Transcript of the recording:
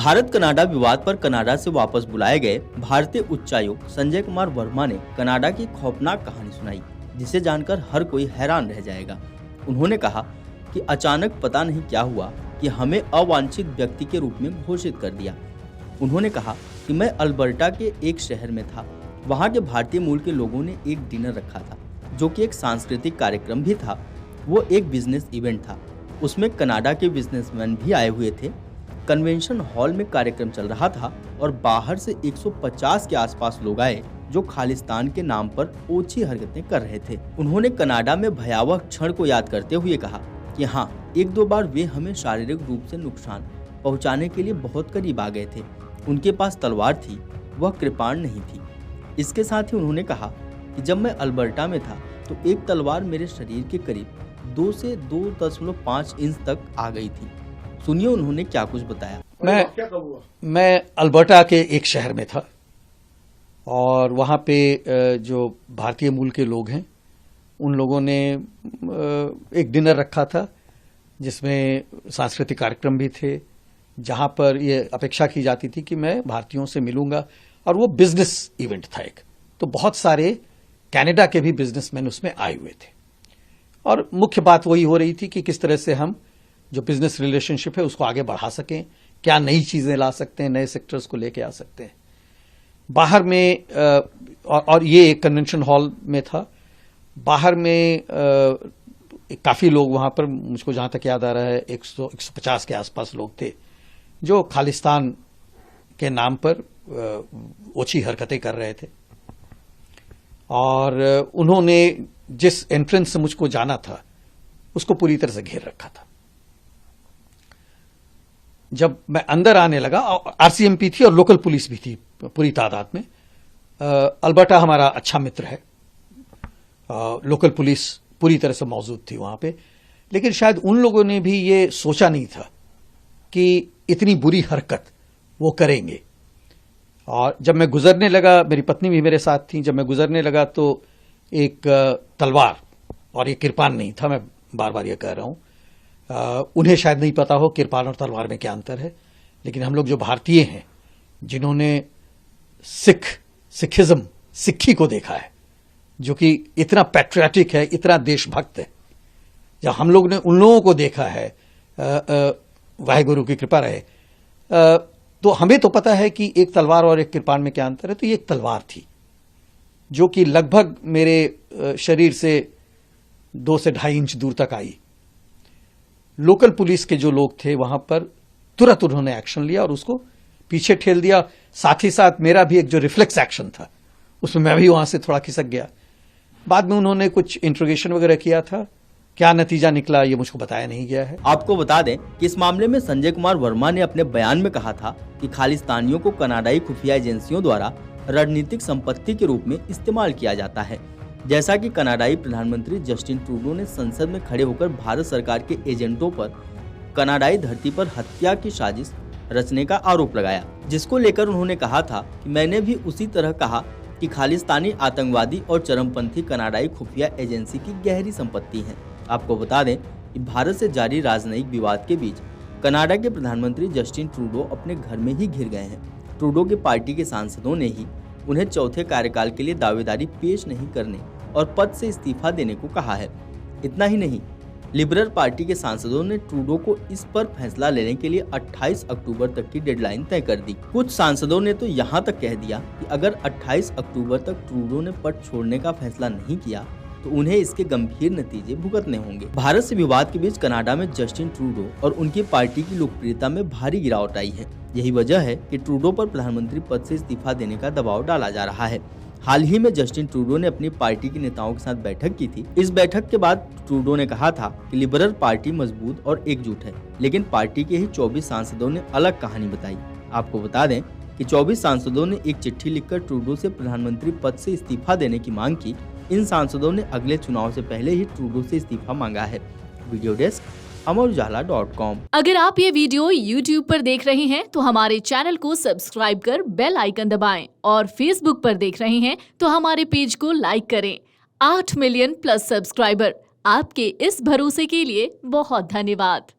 Bharat Canada विवाद पर Canada से वापस बुलाए गए भारतीय उच्चायुक्त संजय कुमार वर्मा ने कनाडा की खौफनाक कहानी सुनाई, जिसे जानकर हर कोई हैरान रह जाएगा। उन्होंने कहा कि अचानक पता नहीं क्या हुआ कि हमें अवांछित व्यक्ति के रूप में घोषित कर दिया। उन्होंने कहा कि मैं अल्बर्टा के एक शहर में था। वहाँ के भारतीय मूल के लोगों ने एक डिनर रखा था, जो कि एक सांस्कृतिक कार्यक्रम भी था। वो एक बिजनेस इवेंट था। उसमें कनाडा के बिजनेसमैन भी आए हुए थे। कन्वेंशन हॉल में कार्यक्रम चल रहा था और बाहर से 150 के आसपास लोग आए जो खालिस्तान के नाम पर ओछी हरकतें कर रहे थे। उन्होंने कनाडा में भयावह क्षण को याद करते हुए कहा कि हाँ, एक दो बार वे हमें शारीरिक रूप से नुकसान पहुंचाने के लिए बहुत करीब आ गए थे। उनके पास तलवार थी, वह कृपाण नहीं थी। इसके साथ ही उन्होंने कहा कि जब मैं अल्बर्टा में था तो एक तलवार मेरे शरीर के करीब 2 से 2.5 इंच तक आ गई थी। सुनिए उन्होंने क्या कुछ बताया। मैं अल्बर्टा के एक शहर में था और वहां पे जो भारतीय मूल के लोग हैं उन लोगों ने एक डिनर रखा था, जिसमें सांस्कृतिक कार्यक्रम भी थे, जहां पर ये अपेक्षा की जाती थी कि मैं भारतीयों से मिलूंगा। और वो बिजनेस इवेंट था एक, तो बहुत सारे कनाडा के भी बिजनेसमैन उसमें आए हुए थे। और मुख्य बात वही हो रही थी कि किस तरह से हम जो बिजनेस रिलेशनशिप है उसको आगे बढ़ा सकें, क्या नई चीजें ला सकते हैं, नए सेक्टर्स को लेके आ सकते हैं। बाहर में और ये एक कन्वेंशन हॉल में था। बाहर में काफी लोग वहां पर, मुझको जहां तक याद आ रहा है 150 के आसपास लोग थे जो खालिस्तान के नाम पर ओछी हरकतें कर रहे थे। और उन्होंने जिस एंट्रेंस से मुझको जाना था उसको पूरी तरह से घेर रखा था। जब मैं अंदर आने लगा, आरसीएमपी थी और लोकल पुलिस भी थी पूरी तादाद में। अल्बर्टा हमारा अच्छा मित्र है, लोकल पुलिस पूरी तरह से मौजूद थी वहां पे। लेकिन शायद उन लोगों ने भी ये सोचा नहीं था कि इतनी बुरी हरकत वो करेंगे। और जब मैं गुजरने लगा, मेरी पत्नी भी मेरे साथ थी, जब मैं गुजरने लगा तो एक तलवार और एक कृपाण नहीं था, मैं बार बार ये कह रहा हूं। उन्हें शायद नहीं पता हो कृपाण और तलवार में क्या अंतर है, लेकिन हम लोग जो भारतीय हैं, जिन्होंने सिक्खी को देखा है, जो कि इतना पैट्रियाटिक है, इतना देशभक्त है, जब हम लोग ने उन लोगों को देखा है, वाहेगुरु की कृपा रहे, तो हमें तो पता है कि एक तलवार और एक कृपाण में क्या अंतर है। तो ये एक तलवार थी जो कि लगभग मेरे शरीर से 2 से 2.5 इंच दूर तक आई। लोकल पुलिस के जो लोग थे वहां पर तुरंत उन्होंने एक्शन लिया और उसको पीछे ठेल दिया। साथ ही साथ मेरा भी एक जो रिफ्लेक्स एक्शन था उसमें मैं भी वहां से थोड़ा खिसक गया। बाद में उन्होंने कुछ इंट्रोगेशन वगैरह किया था, क्या नतीजा निकला ये मुझको बताया नहीं गया है। आपको बता दें कि इस मामले में संजय कुमार वर्मा ने अपने बयान में कहा था कि खालिस्तानियों को कनाडाई खुफिया एजेंसियों द्वारा रणनीतिक संपत्ति के रूप में इस्तेमाल किया जाता है। जैसा कि कनाडाई प्रधानमंत्री जस्टिन ट्रूडो ने संसद में खड़े होकर भारत सरकार के एजेंटों पर कनाडाई धरती पर हत्या की साजिश रचने का आरोप लगाया, जिसको लेकर उन्होंने कहा था कि मैंने भी उसी तरह कहा कि खालिस्तानी आतंकवादी और चरमपंथी कनाडाई खुफिया एजेंसी की गहरी संपत्ति है। आपको बता दें कि भारत से जारी राजनयिक विवाद के बीच कनाडा के प्रधानमंत्री जस्टिन ट्रूडो अपने घर में ही घिर गए हैं। ट्रूडो की पार्टी के सांसदों ने ही उन्हें चौथे कार्यकाल के लिए दावेदारी पेश नहीं करने और पद से इस्तीफा देने को कहा है। इतना ही नहीं, लिबरल पार्टी के सांसदों ने ट्रूडो को इस पर फैसला लेने के लिए 28 अक्टूबर तक की डेडलाइन तय कर दी। कुछ सांसदों ने तो यहाँ तक कह दिया कि अगर 28 अक्टूबर तक ट्रूडो ने पद छोड़ने का फैसला नहीं किया तो उन्हें इसके गंभीर नतीजे भुगतने होंगे। भारत से विवाद के बीच कनाडा में जस्टिन ट्रूडो और उनकी पार्टी की लोकप्रियता में भारी गिरावट आई है। यही वजह है कि ट्रूडो पर प्रधानमंत्री पद से इस्तीफा देने का दबाव डाला जा रहा है। हाल ही में जस्टिन ट्रूडो ने अपनी पार्टी के नेताओं के साथ बैठक की थी। इस बैठक के बाद ट्रूडो ने कहा था कि लिबरल पार्टी मजबूत और एकजुट है, लेकिन पार्टी के ही 24 सांसदों ने अलग कहानी बताई। आपको बता दें कि 24 सांसदों ने एक चिट्ठी लिखकर ट्रूडो से प्रधानमंत्री पद से इस्तीफा देने की मांग की। इन सांसदों ने अगले चुनाव से पहले ही ट्रूडो से इस्तीफा मांगा है। वीडियो डेस्क अमरउजाला.com। अगर आप ये वीडियो YouTube पर देख रहे हैं तो हमारे चैनल को सब्सक्राइब कर बेल आइकन दबाएं और Facebook पर देख रहे हैं तो हमारे पेज को लाइक करें। 8 मिलियन प्लस सब्सक्राइबर, आपके इस भरोसे के लिए बहुत धन्यवाद।